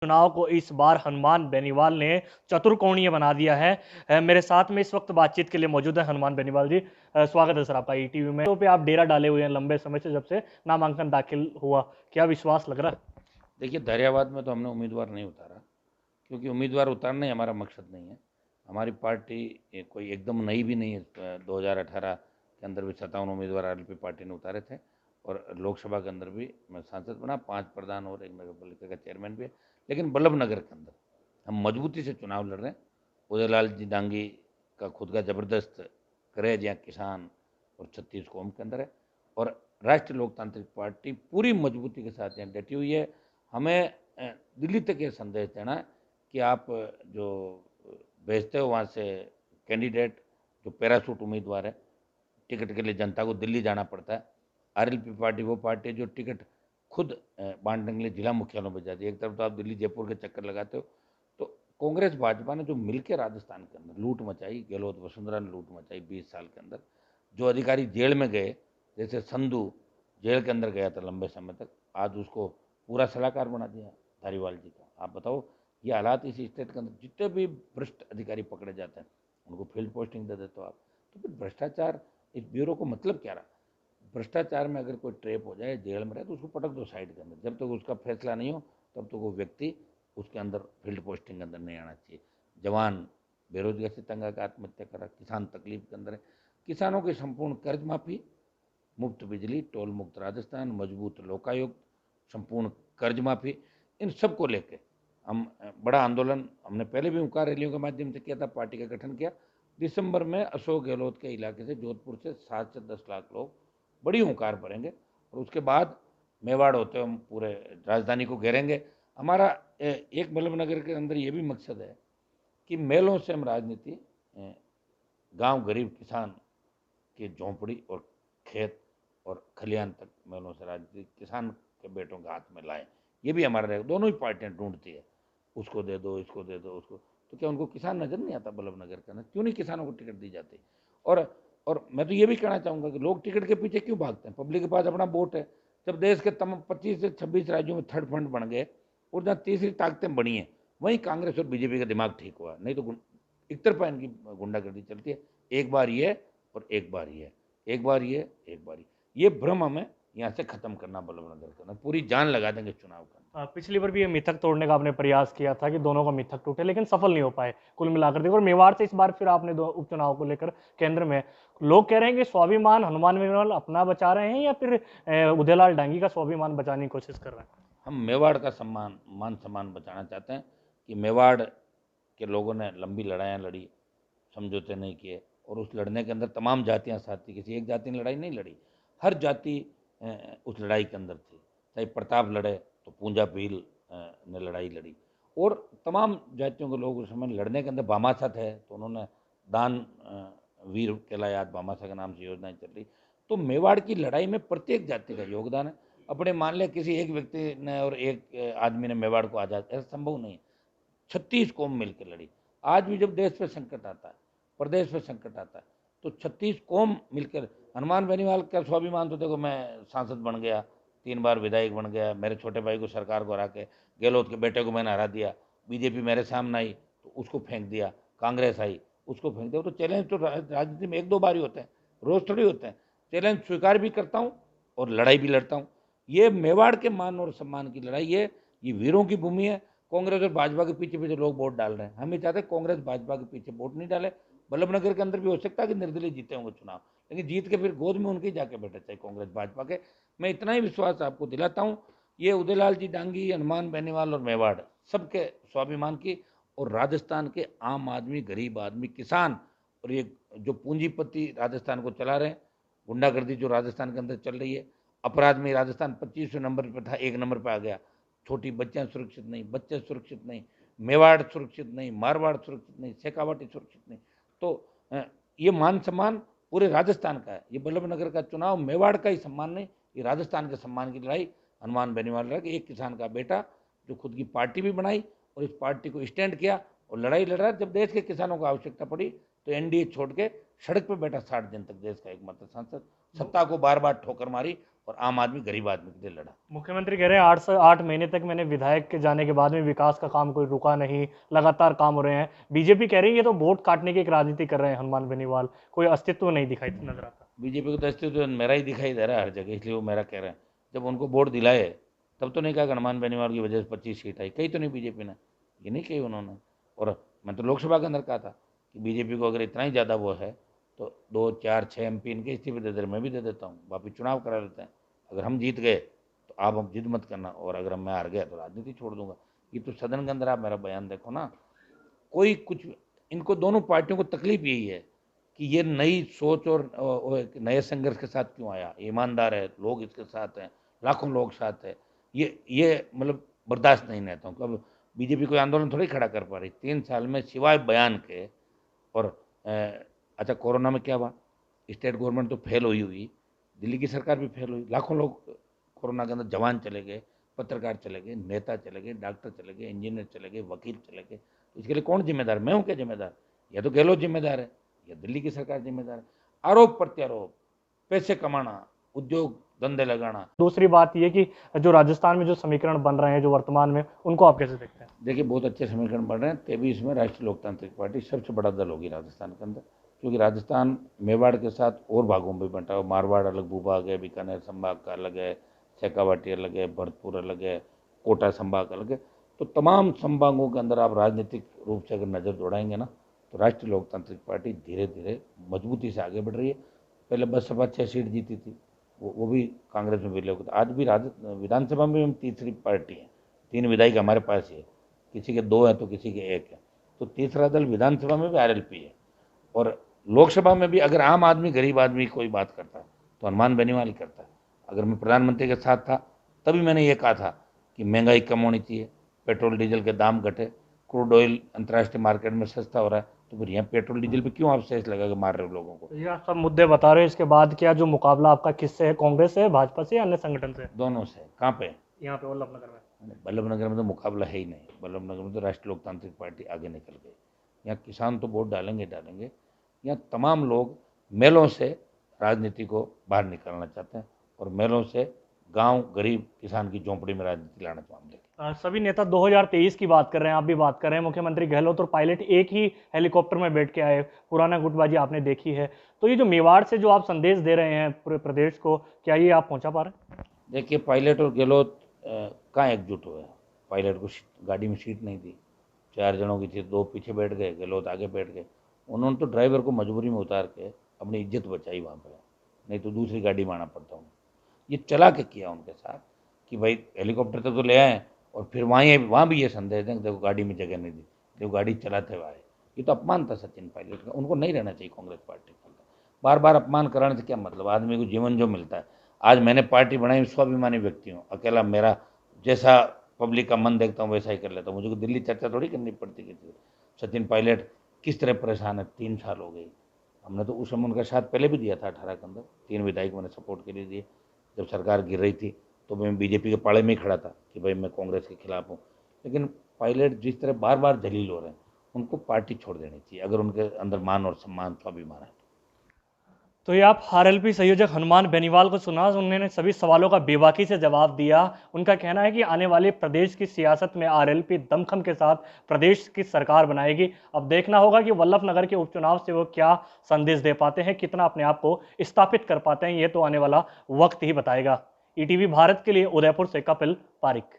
चुनाव को इस बार हनुमान बेनीवाल ने चतुर्कोणीय बना दिया है। मेरे साथ में इस वक्त बातचीत के लिए मौजूद है हनुमान बेनीवाल जी। स्वागत है सर आपका ईटीवी में। तो पे आप डेरा डाले हुए हैं लंबे समय से, जब से नामांकन दाखिल हुआ, क्या विश्वास लग रहा है? देखिए, दरियाबाद में तो हमने उम्मीदवार नहीं उतारा, क्योंकि उम्मीदवार उतारना ही हमारा मकसद नहीं है। हमारी पार्टी कोई एकदम नई भी नहीं है। 2018 के अंदर भी 57 उम्मीदवार आरएलपी पार्टी ने उतारे थे, और लोकसभा के अंदर भी मैं सांसद बना, 5 प्रधान और एक नगर पालिका का चेयरमैन भी है। लेकिन बल्लभ नगर के अंदर हम मजबूती से चुनाव लड़ रहे हैं। उदयलाल जी डांगी का खुद का ज़बरदस्त क्रेज यहाँ किसान और 36 कौम के अंदर है, और राष्ट्रीय लोकतांत्रिक पार्टी पूरी मजबूती के साथ यहाँ डटी हुई है। हमें दिल्ली तक ये संदेश देना है कि आप जो भेजते हो वहाँ से कैंडिडेट, जो पैराशूट उम्मीदवार है, टिकट के लिए जनता को दिल्ली जाना पड़ता है। आरएलपी पार्टी वो पार्टी है जो टिकट खुद बांटने के लिए जिला मुख्यालयों पर जाती है। एक तरफ तो आप दिल्ली जयपुर के चक्कर लगाते हो, तो कांग्रेस भाजपा ने जो मिलकर राजस्थान के अंदर लूट मचाई, गहलोत वसुंधरा ने लूट मचाई 20 साल के अंदर। जो अधिकारी जेल में गए, जैसे संधू जेल के अंदर गया था लंबे समय तक, आज उसको पूरा सलाहकार बना दिया धारीवाल जी का। आप बताओ, ये हालात इस स्टेट के अंदर जितने भी भ्रष्ट अधिकारी पकड़े जाते हैं उनको फील्ड पोस्टिंग दे देते हो आप। तो फिर भ्रष्टाचार, इस ब्यूरो को मतलब क्या रहा? भ्रष्टाचार में अगर कोई ट्रैप हो जाए, जेल में रहे, तो उसको पटक दो साइड के अंदर। जब तक उसका फैसला नहीं हो तब तक वो व्यक्ति उसके अंदर फील्ड पोस्टिंग के अंदर नहीं आना चाहिए। जवान बेरोजगार से तंग आकर आत्महत्या करा, किसान तकलीफ के अंदर है। किसानों की संपूर्ण कर्ज माफी, मुफ्त बिजली, टोल मुक्त राजस्थान, मजबूत लोकायुक्त, संपूर्ण कर्ज माफी, इन सब को लेके हम बड़ा आंदोलन हमने पहले भी उनका रैलियों के माध्यम से किया था, पार्टी का गठन किया। दिसंबर में अशोक गहलोत के इलाके से, जोधपुर से 7 से 10 लाख लोग बड़ी हुंकार भरेंगे, और उसके बाद मेवाड़ होते हुए हम पूरे राजधानी को घेरेंगे। हमारा एक बल्लभ नगर के अंदर ये भी मकसद है कि मेलों से हम राजनीति गांव गरीब किसान के झोंपड़ी और खेत और खलिहान तक मेलों से राजनीति किसान के बेटों के हाथ में लाएं। ये भी हमारा रहेगा। दोनों ही पार्टियां ढूंढती है, उसको दे दो, इसको दे दो, उसको। तो क्या उनको किसान नजर नहीं आता बल्लभ नगर के अंदर? क्यों नहीं किसानों को टिकट दी जाती? और और मैं तो ये भी कहना चाहूँगा कि लोग टिकट के पीछे क्यों भागते हैं? पब्लिक के पास अपना वोट है। जब देश के तमाम 25 से 26 राज्यों में थर्ड फ्रंट बन गए और जहाँ तीसरी ताकतें बनी हैं, वहीं कांग्रेस और बीजेपी का दिमाग ठीक हुआ। नहीं तो एक तरफा इनकी गुंडागर्दी चलती है। एक बार ये और एक बार ये, एक बार ये, एक बार ये भ्रम हमें यहाँ से खत्म करना, बल्लभ नगर करना। पूरी जान लगा देंगे चुनाव का। पिछली बार भी ये मिथक तोड़ने का आपने प्रयास किया था कि दोनों का मिथक टूटे, लेकिन सफल नहीं हो पाए कुल मिलाकर देखो। और मेवाड़ से इस बार फिर आपने दो उपचुनाव को लेकर केंद्र में, लोग कह रहे हैं कि स्वाभिमान हनुमान बेनीवाल अपना बचा रहे हैं या फिर उदयलाल डांगी का स्वाभिमान बचाने की कोशिश कर रहे हैं? हम मेवाड़ का सम्मान, मान सम्मान बचाना चाहते हैं कि मेवाड़ के लोगों ने लंबी लड़ाइयाँ लड़ी, समझौते नहीं किए, और उस लड़ने के अंदर तमाम जातियाँ साथ थी। किसी एक जाति ने लड़ाई नहीं लड़ी, हर जाति उस लड़ाई के अंदर थी। चाहे प्रताप लड़े तो पूंजा भील ने लड़ाई लड़ी, और तमाम जातियों के लोग उस समय लड़ने के अंदर। भामाशाह थे तो उन्होंने दान वीर कहलाए, आज भामाशाह के नाम से योजनाएं चल रही। तो मेवाड़ की लड़ाई में प्रत्येक जाति का योगदान है। अपने मान ले किसी एक व्यक्ति ने और एक आदमी ने मेवाड़ को आज़ाद, ऐसा संभव नहीं है। 36 कौम मिलकर लड़ी। आज भी जब देश पे संकट आता है, प्रदेश पे संकट आता है, तो 36 कौम मिलकर। हनुमान बेनीवाल का स्वाभिमान तो देखो, मैं सांसद बन गया, 3 बार विधायक बन गया, मेरे छोटे भाई को सरकार को हरा के, गहलोत के बेटे को मैंने हरा दिया। बीजेपी मेरे सामने आई तो उसको फेंक दिया, कांग्रेस आई उसको फेंक दिया। तो चैलेंज तो राजनीति में एक दो बार ही होते हैं, रोज थोड़ी होते हैं। चैलेंज स्वीकार भी करता हूँ और लड़ाई भी लड़ता हूँ। ये मेवाड़ के मान और सम्मान की लड़ाई है, ये वीरों की भूमि है। कांग्रेस और भाजपा के पीछे पीछे लोग वोट डाल रहे हैं, हम ये चाहते हैं कांग्रेस भाजपा के पीछे वोट नहीं डाले। बल्लभ नगर के अंदर भी हो सकता है कि निर्दलीय जीते होंगे चुनाव, लेकिन जीत के फिर गोद में उनके जाके बैठे चाहिए कांग्रेस भाजपा के। मैं इतना ही विश्वास आपको दिलाता हूँ, ये उदयलाल जी डांगी, हनुमान बेनीवाल और मेवाड़ सबके स्वाभिमान की, और राजस्थान के आम आदमी, गरीब आदमी, किसान, और ये जो पूंजीपति राजस्थान को चला रहे हैं, गुंडागर्दी जो राजस्थान के अंदर चल रही है, अपराध में राजस्थान 25वें नंबर पर था, 1 नंबर पर आ गया। छोटी बच्चियां सुरक्षित नहीं, बच्चे सुरक्षित नहीं, मेवाड़ सुरक्षित नहीं, मारवाड़ सुरक्षित नहीं, शेखावाटी सुरक्षित नहीं। तो ये मान सम्मान पूरे राजस्थान का है। ये बल्लभ नगर का चुनाव मेवाड़ का ही सम्मान नहीं, ये राजस्थान के सम्मान की लड़ाई हनुमान बेनीवाल लड़ा। एक किसान का बेटा जो खुद की पार्टी भी बनाई और इस पार्टी को स्टैंड किया और लड़ाई लड़ रहा है। जब देश के किसानों को आवश्यकता पड़ी तो एनडीए छोड़ के सड़क पे बैठा 60 दिन तक देश का एकमात्र सांसद, सत्ता को बार बार ठोकर मारी और आम आदमी गरीब आदमी के लिए लड़ा। मुख्यमंत्री कह रहे हैं 8 से 8 महीने तक मैंने विधायक के जाने के बाद में विकास का काम कोई रुका नहीं, लगातार काम हो रहे हैं। बीजेपी कह रही है ये तो वोट काटने की एक राजनीति कर रहे हैं हनुमान बेनीवाल, कोई अस्तित्व नहीं दिखाई नजर आता। बीजेपी को तो अस्तित्व मेरा ही दिखाई दे रहा है हर जगह, इसलिए वो मेरा कह रहे हैं। जब उनको वोट दिलाए तब तो नहीं कहा कि हनुमान बेनीवाल की वजह से 25 सीट आई, कही तो नहीं बीजेपी ने, ये नहीं कही उन्होंने। और मैं तो लोकसभा के अंदर कहा था कि बीजेपी को अगर इतना ही ज़्यादा वो है तो 2, 4, 6 MP इनके इस्तीफे दे दे, मैं भी दे देता हूँ, वापिस चुनाव करा लेते हैं। अगर हम जीत गए तो आप अब जिद मत करना, और अगर मैं हार गया तो राजनीति छोड़ दूंगा। ये तो सदन के अंदर आप मेरा बयान देखो ना, कोई कुछ, इनको दोनों पार्टियों को तकलीफ यही है कि ये नई सोच और नए संघर्ष के साथ क्यों आया, ईमानदार है, लोग इसके साथ हैं, लाखों लोग साथ है, ये मतलब बर्दाश्त नहीं रहता हूँ। अब बीजेपी कोई आंदोलन थोड़ी खड़ा कर पा रही 3 साल में सिवाय बयान के। और अच्छा, कोरोना में क्या हुआ, स्टेट गवर्नमेंट तो फेल हुई, दिल्ली की सरकार भी फेल हुई, लाखों लोग कोरोना के अंदर जवान चले गए, पत्रकार चले गए, नेता चले गए, डॉक्टर चले गए, इंजीनियर चले गए, वकील चले गए। तो इसके लिए कौन जिम्मेदार, मैं हूँ क्या जिम्मेदार? या तो गहलोत जिम्मेदार है या दिल्ली की सरकार जिम्मेदार है। आरोप प्रत्यारोप, पैसे कमाना, उद्योग धंधे लगाना। दूसरी बात ये कि जो राजस्थान में जो समीकरण बन रहे हैं जो वर्तमान में, उनको आप कैसे देखते हैं? देखिए, बहुत अच्छे समीकरण बन रहे हैं। 23 में राष्ट्रीय लोकतांत्रिक पार्टी सबसे बड़ा दल होगी राजस्थान के अंदर, क्योंकि राजस्थान मेवाड़ के साथ और भागों में बंटा हुआ, मारवाड़ अलग भूभाग है, बीकानेर संभाग का अलग है, शेखावाटी अलग है, भरतपुर अलग है, कोटा संभाग अलग है। तो तमाम संभागों के अंदर आप राजनीतिक रूप से अगर नज़र दौड़ाएंगे ना, तो राष्ट्रीय लोकतांत्रिक पार्टी धीरे धीरे मजबूती से आगे बढ़ रही है। पहले बसपा 6 सीट जीती थी, वो भी कांग्रेस में विलय होता। आज भी विधानसभा में हम तीसरी पार्टी है, 3 विधायक हमारे पास ही है, किसी के 2 है तो किसी के 1 है। तो तीसरा दल विधानसभा में भी RLP है। और लोकसभा में भी अगर आम आदमी गरीब आदमी कोई बात करता है तो हनुमान बेनीवाल ही करता है। अगर मैं प्रधानमंत्री के साथ था तभी मैंने ये कहा था कि महंगाई कम होनी चाहिए, पेट्रोल डीजल के दाम घटे, क्रूड ऑयल अंतर्राष्ट्रीय मार्केट में सस्ता हो रहा है, तो फिर यहाँ पेट्रोल डीजल पे क्यों आप सेस लगा के मार रहे हो लोगों को? तो ये आप सब मुद्दे बता रहे हो, इसके बाद क्या जो मुकाबला आपका किससे है, कांग्रेस से, भाजपा से या अन्य संगठन से? दोनों से। कहाँ पे? यहाँ पे वल्लभनगर में। वल्लभनगर में तो मुकाबला है ही नहीं। वल्लभनगर में तो राष्ट्रीय लोकतांत्रिक पार्टी आगे निकल गई। यहाँ किसान तो वोट डालेंगे। यहाँ तमाम लोग मेलों से राजनीति को बाहर निकालना चाहते हैं और मेलों से गांव गरीब किसान की झोंपड़ी में राजनीति लाना चाहते हैं। सभी नेता 2023 की बात कर रहे हैं, आप भी बात कर रहे हैं। मुख्यमंत्री गहलोत और पायलट एक ही हेलीकॉप्टर में बैठ के आए, पुराना गुटबाजी आपने देखी है। तो ये जो मेवाड़ से जो आप संदेश दे रहे हैं पूरे प्रदेश को, क्या ये आप पहुंचा पा रहे हैं? देखिए, पायलट और गहलोत कहाँ एकजुट हुए? पायलट को गाड़ी में सीट नहीं दी, 4 जनों की थी, 2 पीछे बैठ गए, गहलोत आगे बैठ गए। उन्होंने तो ड्राइवर को मजबूरी में उतार के अपनी इज्जत बचाई वहाँ पर, नहीं तो दूसरी गाड़ी में आना पड़ता उन्हें। ये चला के किया उनके साथ कि भाई हेलीकॉप्टर तक तो ले आए और फिर वहाँ भी ये संदेश दें कि देखो गाड़ी में जगह नहीं दी, देखो गाड़ी चलाते हुए आए। ये तो अपमान था सचिन पायलट का, उनको नहीं रहना चाहिए कांग्रेस पार्टी के अंदर। बार बार अपमान कराने से क्या मतलब? आदमी को जीवन जो मिलता है, आज मैंने पार्टी बनाई, स्वाभिमानी व्यक्ति हूँ, अकेला मेरा जैसा पब्लिक का मन देखता हूँ वैसा ही कर लेता हूँ, मुझे को दिल्ली चर्चा थोड़ी करनी पड़ती किसी। सचिन पायलट किस तरह परेशान है, 3 साल हो गई। हमने तो उस समय उनका साथ पहले भी दिया था 18 के अंदर, 3 विधायक मैंने सपोर्ट के लिए दिए। जब सरकार गिर रही थी तो मैं बीजेपी के पाले में ही खड़ा था कि भाई मैं कांग्रेस के खिलाफ हूँ। लेकिन पायलट जिस तरह बार बार जलील हो रहे हैं, उनको पार्टी छोड़ देनी चाहिए अगर उनके अंदर मान और सम्मान स्वाभिमान है। तो ये आप RLP संयोजक हनुमान बेनीवाल को सुना, उन्होंने सभी सवालों का बेबाकी से जवाब दिया। उनका कहना है कि आने वाले प्रदेश की सियासत में RLP दमखम के साथ प्रदेश की सरकार बनाएगी। अब देखना होगा कि वल्लभनगर के उपचुनाव से वो क्या संदेश दे पाते हैं, कितना अपने आप को स्थापित कर पाते हैं, ये तो आने वाला वक्त ही बताएगा। ETV भारत के लिए उदयपुर से कपिल पारिक।